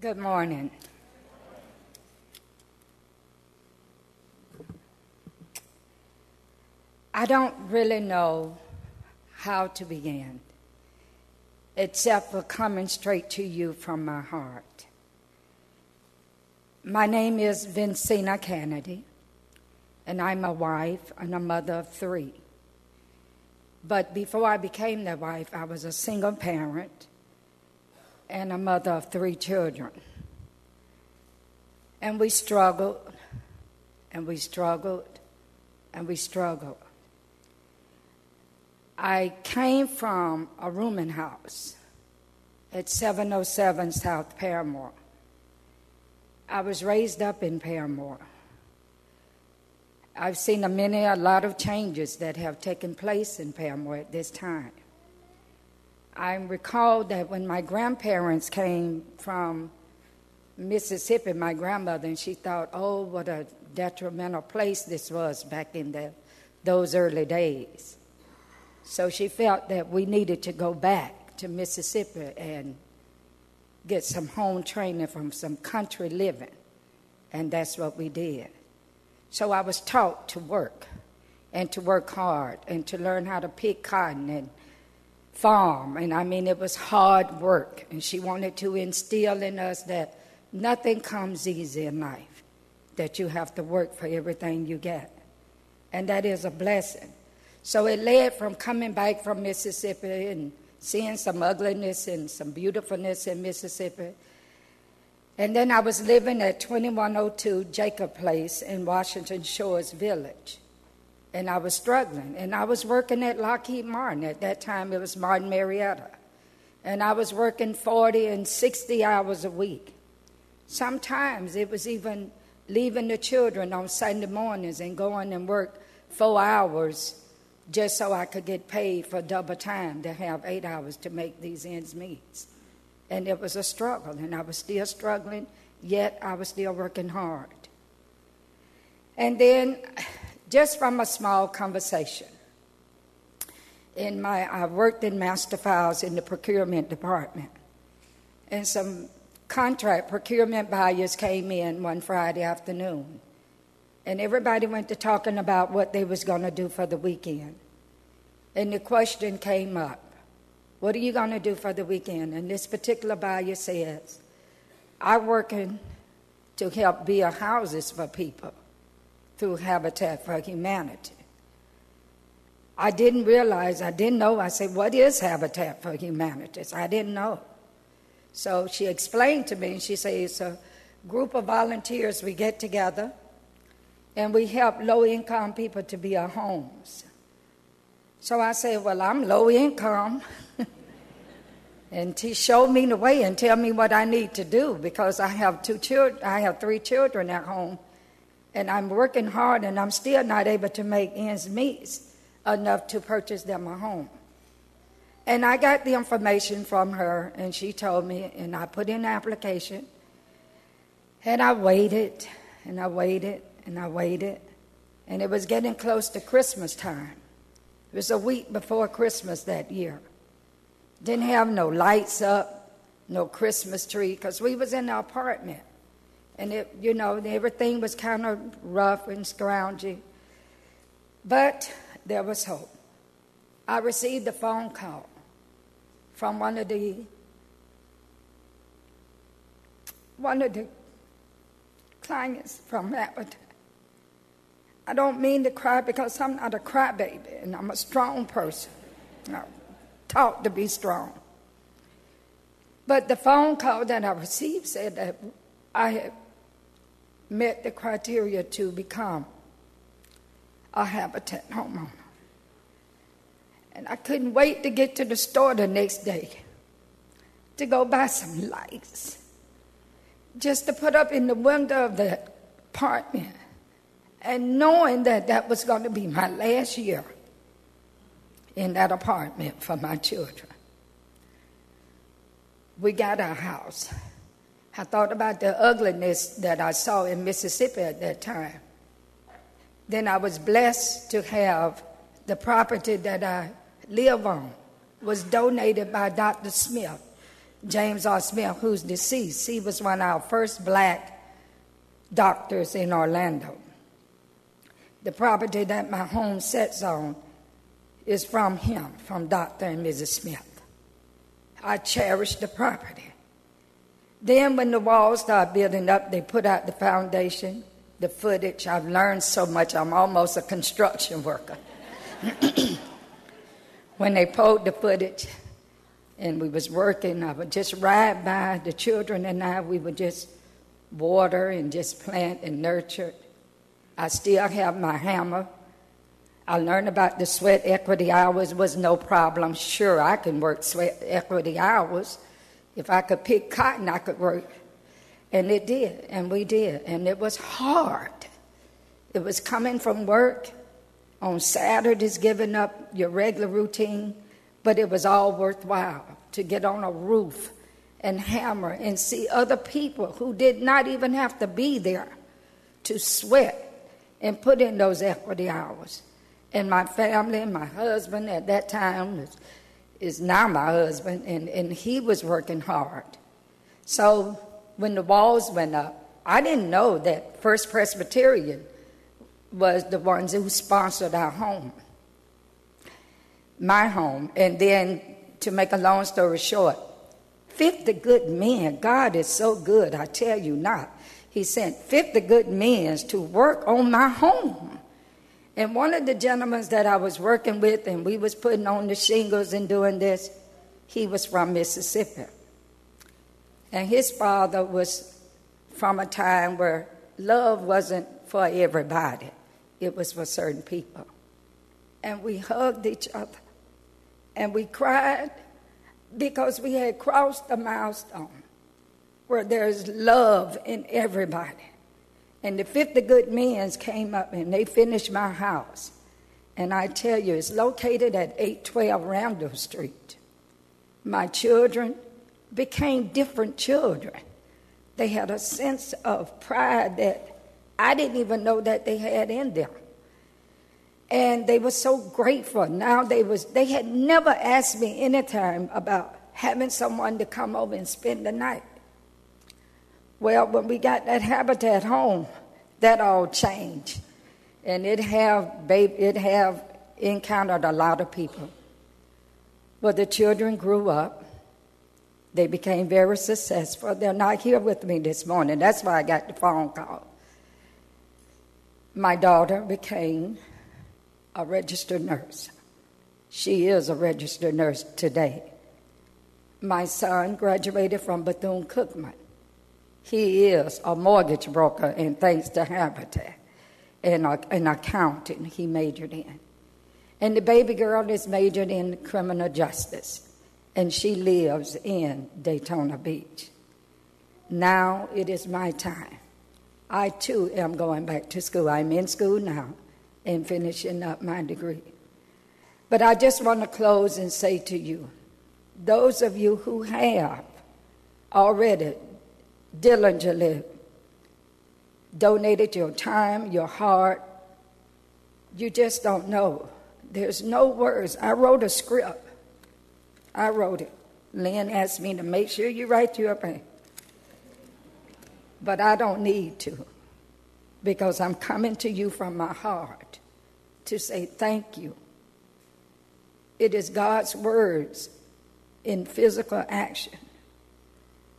Good morning. I don't really know how to begin, except for coming straight to you from my heart. My name is Vencina Cannady, and I'm a wife and a mother of 3. But before I became that wife, I was a single parent and a mother of 3 children. And we struggled, and we struggled, and we struggled. I came from a rooming house at 707 South Paramore. I was raised up in Paramore. I've seen a lot of changes that have taken place in Paramore at this time. I recall that when my grandparents came from Mississippi, my grandmother, and she thought, oh, what a detrimental place this was back in those early days. So she felt that we needed to go back to Mississippi and get some home training from some country living, and that's what we did. So I was taught to work, and to work hard, and to learn how to pick cotton and farm, and it was hard work, and she wanted to instill in us that nothing comes easy in life, that you have to work for everything you get, and that is a blessing. So it led from coming back from Mississippi and seeing some ugliness and some beautifulness in Mississippi, and then I was living at 2102 Jacob Place in Washington Shores Village. And I was struggling. And I was working at Lockheed Martin. At that time, it was Martin Marietta. And I was working 40 and 60 hours a week. Sometimes it was even leaving the children on Sunday mornings and going and work 4 hours just so I could get paid for double time to have 8 hours to make these ends meet. And it was a struggle. And I was still struggling, yet I was still working hard. And then, just from a small conversation, I worked in master files in the procurement department, and some contract procurement buyers came in one Friday afternoon, and everybody went to talking about what they was going to do for the weekend. And the question came up, what are you going to do for the weekend? And this particular buyer says, I'm working to help build houses for people through Habitat for Humanity. I didn't know. I said, what is Habitat for Humanity? I didn't know. So she explained to me, and she said, it's a group of volunteers. We get together, and we help low-income people to build homes. So I said, well, I'm low income. And she showed me the way and tell me what I need to do, because I have 2 children. I have 3 children at home. And I'm working hard, and I'm still not able to make ends meet enough to purchase them a home. And I got the information from her, and she told me, and I put in the application. And I waited, and I waited, and I waited. And it was getting close to Christmas time. It was a week before Christmas that year. Didn't have no lights up, no Christmas tree, because we was in the apartment. And everything was kind of rough and scroungy. But there was hope. I received a phone call from one of the clients from Habita. I don't mean to cry, because I'm not a crybaby, and I'm a strong person. I'm taught to be strong. But the phone call that I received said that I had met the criteria to become a Habitat homeowner. And I couldn't wait to get to the store the next day to go buy some lights, just to put up in the window of the apartment, and knowing that that was going to be my last year in that apartment for my children. We got our house. I thought about the ugliness that I saw in Mississippi at that time. Then I was blessed to have the property that I live on was donated by Dr. Smith James R. Smith, who's deceased. He was one of our first black doctors in Orlando. The property that my home sits on is from him, from Dr. and Mrs. Smith. I cherish the property. Then when the walls started building up, they put out the foundation, the footage. I've learned so much, I'm almost a construction worker. When they pulled the footage and we was working, I would just ride by, the children and I, we would just water and just plant and nurture. I still have my hammer. I learned about the sweat equity hours was no problem. Sure, I can work sweat equity hours. If I could pick cotton, I could work. And it did, and we did. And it was hard. It was coming from work on Saturdays, giving up your regular routine, but it was all worthwhile to get on a roof and hammer and see other people who did not even have to be there to sweat and put in those equity hours. And my family, my husband at that time is now my husband, and he was working hard. So when the walls went up, I didn't know that First Presbyterian was the ones who sponsored our home, my home. And then, to make a long story short, 50 good men, God is so good, I tell you not. He sent 50 good men to work on my home. And one of the gentlemen that I was working with, and we was putting on the shingles and doing this, he was from Mississippi. And his father was from a time where love wasn't for everybody. It was for certain people. And we hugged each other. And we cried because we had crossed the milestone where there's love in everybody. And the 50 good men came up and they finished my house. And I tell you, it's located at 812 Randall Street. My children became different children. They had a sense of pride that I didn't even know that they had in them. And they were so grateful. Now they had never asked me anytime about having someone to come over and spend the night. Well, when we got that Habitat home, that all changed. And it have encountered a lot of people. But the children grew up. They became very successful. They're not here with me this morning. That's why I got the phone call. My daughter became a registered nurse. She is a registered nurse today. My son graduated from Bethune-Cookman. He is a mortgage broker, and thanks to Habita, and an accountant he majored in. And the baby girl is majored in criminal justice, and she lives in Daytona Beach. Now it is my time. I, too, am going back to school. I'm in school now and finishing up my degree. But I just want to close and say to you, those of you who have already diligently donated your time, your heart, you just don't know. There's no words. I wrote a script. I wrote it. Lynn asked me to make sure you write your opinion. But I don't need to, because I'm coming to you from my heart to say thank you. It is God's words in physical action.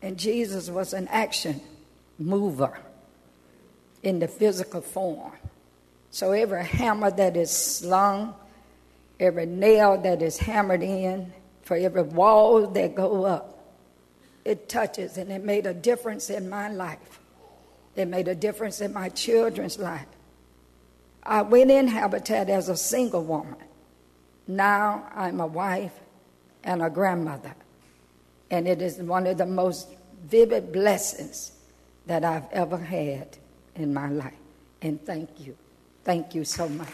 And Jesus was an action mover in the physical form. So every hammer that is slung, every nail that is hammered in, for every wall that go up, it touches, and it made a difference in my life. It made a difference in my children's life. I went in Habitat as a single woman. Now I'm a wife and a grandmother. And it is one of the most vivid blessings that I've ever had in my life. And thank you. Thank you so much.